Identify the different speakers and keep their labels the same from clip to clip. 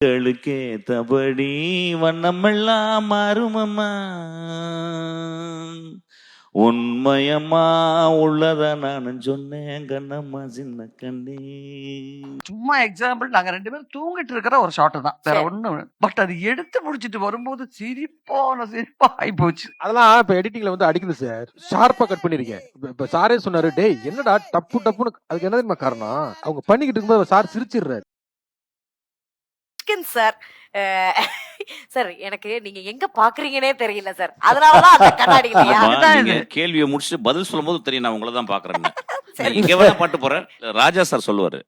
Speaker 1: களுக்கேத்தபடி வண்ணமெல்லாம் மாறுமம்மா, உண்மையம்மா உள்ளத நானும் சொன்னேன் கண்ணம்மா சின்ன கண்ணே.
Speaker 2: சும்மா எக்ஸாம்பிள் நாங்க 2 பேரும் தூங்கிட்டு இருக்கிற ஒரு ஷாட் தான், வேற
Speaker 3: சரி.
Speaker 2: ஒண்ணும் இல்ல. பட் அது எடுத்து முடிச்சிட்டு வரும்போது சிரிப்பா ஆகி போச்சு.
Speaker 4: அதெல்லாம் இப்ப எடிட்டிங்ல வந்து அடிக்குது சார். ஷார்ப்பா கட் பண்ணிருக்கேன். இப்ப சாரே சொன்னாரு, டேய் என்னடா டப்புன்னு. அதுக்கு என்ன தெரியுமா காரணம்? அவங்க பண்ணிக்கிட்டு இருக்கும்போது சார் சிரிச்சிடுறாரு.
Speaker 3: சார் சார் எனக்கு நீங்க எங்க பாக்குறீங்கன்னே தெரியல சார், அதனாலதான் அந்த கண்ணாடி இல்லையா?
Speaker 1: ஆமா,
Speaker 2: அதுதான்
Speaker 1: நீங்க
Speaker 2: இது.
Speaker 1: கேள்வியை முடிச்சுட்டு பதில் சொல்லும் போது தெரியும் நான் உங்களை தான் பாக்குறேன்னு.
Speaker 3: சரி.
Speaker 1: இங்க வேணா பாட்டு போறேன். ராஜா சார் சொல்லுவாரு,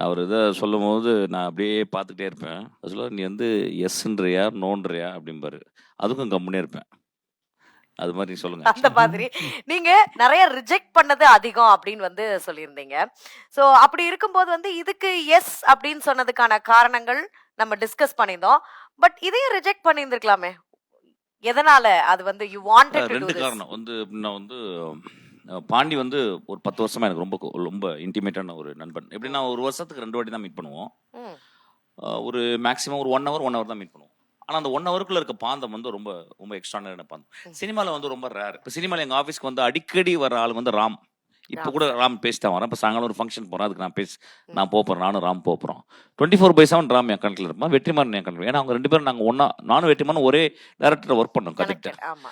Speaker 1: அவர் இதை சொல்லும் போது நான் அப்படியே பார்த்துக்கிட்டே இருப்பேன். சொல்லுவார், நீ வந்து எஸ்ன்றியா நோன்றியா அப்படிம்பாரு. அதுக்கும் கம்முனே இருப்பேன். அது மாதிரி சொல்லுங்க.
Speaker 3: அந்த மாதிரி நீங்க நிறைய ரிஜெக்ட் பண்ணது அதிகம் அப்படின்னு வந்து சொல்லியிருந்தீங்க. சோ அப்படி இருக்கும்போது வந்து இதுக்கு எஸ் அப்படின்னு சொன்னதுக்கான காரணங்கள் நம்ம டிஸ்கஸ் பண்ணியிருந்தோம். பட் இதையும் ரிஜெக்ட் பண்ணியிருந்திருக்கலாமே, எதனால அது வந்து யூ வாண்டட் டு டு
Speaker 1: ரெண்டு
Speaker 3: திஸ்?
Speaker 1: காரணம் வந்து நான் வந்து பாண்டி வந்து ஒரு 10 வருஷமா எனக்கு ரொம்ப ரொம்ப இன்டிமேட்டான ஒரு நண்பன். எப்படின்னா ஒரு வருஷத்துக்கு 2 வாட்டி தான் மீட் பண்ணுவோம்.
Speaker 3: ம்.
Speaker 1: ஒரு மேக்ஸிமம் ஒரு 1 ஹவர் தான் மீட் பண்ணுவோம். ஆனால் அந்த 1 ஹவருக்குள்ள இருக்க பாந்தம் வந்து ரொம்ப ரொம்ப எக்ஸ்ட்ரானரியான பாந்தம். சினிமாவில் வந்து ரொம்ப ரேர். இப்போ சினிமாவில் எங்கள் ஆஃபீஸ்க்கு வந்து அடிக்கடி வர ஆள் வந்து ராம். இப்போ கூட ராம் பேசிட்டு வரேன். இப்போ சாயங்காலம் ஒரு ஃபங்க்ஷன் போகிறேன், அதுக்கு நான் போகிறேன். நானும் ராம் போகிறோம். 24/7 ராம் என் கணக்கில் இருப்பான், வெற்றிமாறன் என் கணக்கில். ஏன்னா அவங்க 2 பேரும் நாங்கள் ஒன்றா, நானும் வெற்றிமாறன் ஒரே டேரக்டரை ஒர்க் பண்ணோம், கரெக்டாக.
Speaker 3: ஆமா.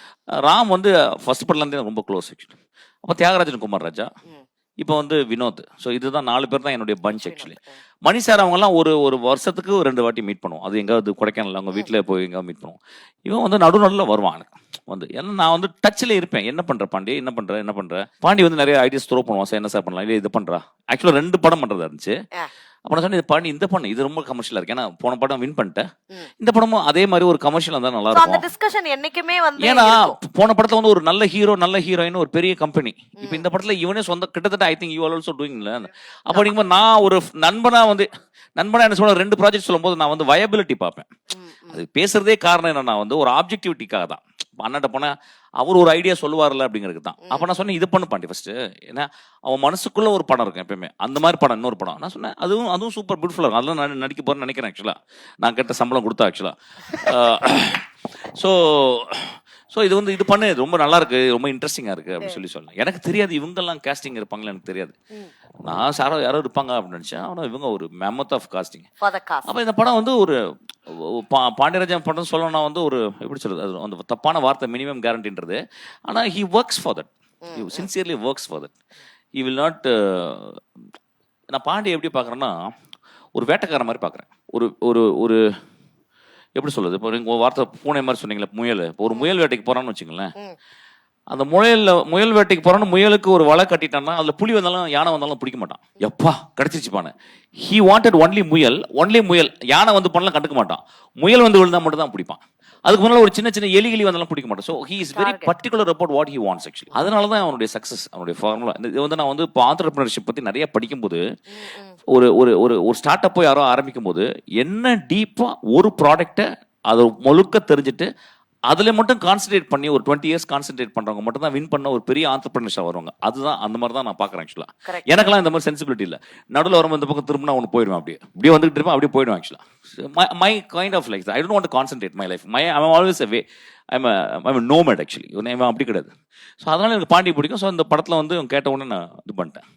Speaker 1: ராம் வந்து ஃபர்ஸ்ட் படத்துலேருந்தே ரொம்ப க்ளோஸ் ஆக்சுவலி. அப்போ தியாகராஜன் குமார் ராஜா,
Speaker 3: ம்.
Speaker 1: இப்போ வந்து வினோத். ஸோ இதுதான் 4 பேர் தான் என்னுடைய பஞ்ச் ஆக்சுவலி.
Speaker 3: வினோத்.
Speaker 1: மணி சார் அவங்கெல்லாம் ஒரு வருஷத்துக்கு 2 வாட்டி மீட் பண்ணுவோம். அது எங்காவது கொடைக்கானல் அவங்க வீட்டில் போய் எங்கேயாவது மீட் பண்ணுவோம். இவன் வந்து நடுநடுவில் வருவான் எனக்கு வந்து. ஏன்னா நான் வந்து டச்சில் இருப்பேன். என்ன பண்ணுற பாண்டி, என்ன பண்ணுற பாண்டி வந்து நிறைய ஐடியாஸ் த்ரோ பண்ணுவான். சார் என்ன சார் பண்ணலாம், இல்லை இது பண்ணுறா. ஆக்சுவலாக 2 படம் பண்ணுறதா இருந்துச்சு. அப்போ நான் சொன்னேன், இது பாண்டி இந்த பண்ணு, இது ரொம்ப கமர்ஷியலாக இருக்கு. ஏன்னா போன படம் வின் பண்ணிட்டேன், இந்த படமும் அதே மாதிரி ஒரு கமர்ஷியலாக இருந்தால் நல்லா
Speaker 3: So, அந்த
Speaker 1: இருக்கும்.
Speaker 3: டிஸ்கஷன் என்னைக்குமே வந்து
Speaker 1: ஏன்னா
Speaker 3: இருக்கும்.
Speaker 1: போன படத்துல வந்து ஒரு நல்ல ஹீரோ நல்ல ஹீரோயின் ஒரு பெரிய கம்பெனி. இப்போ இந்த படத்துல இவனே சொந்த கிட்டத்தட்ட I think you are also டூயிங்ல. அப்போ நீங்க நான் ஒரு நண்பனா என்ன சொல்ல 2 ப்ராஜெக்ட் சொல்லும் போது நான் வந்து வயபிலிட்டி பார்ப்பேன்.
Speaker 3: ம், ம்.
Speaker 1: அது பேசுறதே காரணம் என்னன்னா வந்து ஒரு ஆப்ஜெக்டிவிட்டிக்காக தான். அண்ணாட்ட போனா அவர் ஒரு ஐடியா சொல்லுவார்ல அப்படிங்கிறது தான். அப்ப நான் சொன்னேன், இது பண்ணு பாண்டி ஃபர்ஸ்ட். ஏன்னா அவன் மனசுக்குள்ள ஒரு படம் இருக்கும் எப்பயுமே, அந்த மாதிரி படம் இன்னொரு படம். நான் சொன்னேன், அதுவும் சூப்பர் பியூட்டிஃபுல்லா இருக்கும். அதெல்லாம் நான் நடிக்க போறேன்னு நினைக்கிறேன் ஆக்சுவலா. நான் கேட்ட சம்பளம் கொடுத்தா ஆக்சுவலா. ஸோ இது வந்து இது பண்ணு, இது ரொம்ப நல்லா இருக்கு, ரொம்ப இன்ட்ரெஸ்டிங்கா இருக்கு அப்படின்னு சொல்லலாம். எனக்கு தெரியாது இவங்கெல்லாம் காஸ்டிங் இருப்பாங்களா, எனக்கு தெரியாது. நான் யாரோ இருப்பாங்க அப்படின்னு நினைச்சேன். ஆனால் இவங்க ஒரு mammoth of casting.
Speaker 3: For the cast.
Speaker 1: அப்போ இந்த படம் வந்து ஒரு பாண்டியராஜன் படம் சொல்லணும்னா வந்து ஒரு எப்படி சொல்றது, அது அந்த தப்பான வார்த்தை மினிமம் கேரண்டின்றது. ஆனால் he works for that, he sincerely works for that. He will not. நான் பாண்டியை எப்படி பார்க்குறேன்னா ஒரு வேட்டைக்கார மாதிரி பார்க்குறேன். ஒரு ஒரு ஒரு எப்படி சொல்றது, இப்போ நீங்கள் வார்த்தை பூனை மாதிரி சொன்னீங்களே, முயல். இப்போ ஒரு முயல் வேட்டைக்கு போகிறான்னு வச்சுங்களேன். அந்த முயல் வேட்டைக்கு போறான்னு முயலுக்கு ஒரு வலை கட்டிட்டான்னா அதுல புலி வந்தாலும் யானை வந்தாலும் பிடிக்க மாட்டான். எப்பா கிடைச்சிருச்சுப்பானு. ஹி வாண்டட் ஒன்லி முயல். யானை வந்து பண்ணலாம் கண்டுக்க மாட்டான். முயல் வந்து விழுந்தா மட்டும் தான் பிடிப்பான். அதுக்கு முன்னாடி ஒரு சின்ன எலி வந்தாலும் பிடிக்க மாட்டான். So he is very particular about what he wants actually. அதனால தான் அவனுடைய சக்சஸ், அவனுடைய ஃபார்முலா. இது வந்து நான் வந்து இப்போ ஆண்டர்பிரினர்ஷிப் பத்தி நிறைய படிக்கும்போது ஒரு ஒரு ஒரு ஸ்டார்ட் அப் யாரோ ஆரம்பிக்கும் போது என்ன டீப்பா ஒரு ப்ராடக்ட்டை அதை முழுக்க தெரிஞ்சுட்டு அதில் மட்டும் கான்சன்ட்ரேட் பண்ணி ஒரு 20 years கான்சன்ட்ரேட் பண்றவங்க மட்டும் தான் வின் பண்ண ஒரு பெரிய ஆண்டர்பிரினர்ஷா வருவாங்க. அதுதான் அந்த மாதிரி தான் நான் பார்க்குறேன் ஆக்சுவலா. எனக்கெல்லாம் இந்த மாதிரி சென்சிபிலிட்டி இல்லை. நடுவில் வரும்போது இந்த பக்கம் திரும்பினா ஒன்று போயிடுவேன், அப்படியே வந்துகிட்டு இருப்பேன், அப்படியே போயிடுவேன் ஆக்சுவலா. My kind of life I don't want to concentrate my life. I'm always away. I'm nomad actually. அதனால எனக்கு பாண்டி பிடிக்கும். ஸோ இந்த படத்தில் வந்து கேட்ட உடனே நான் இது பண்ணிட்டேன்.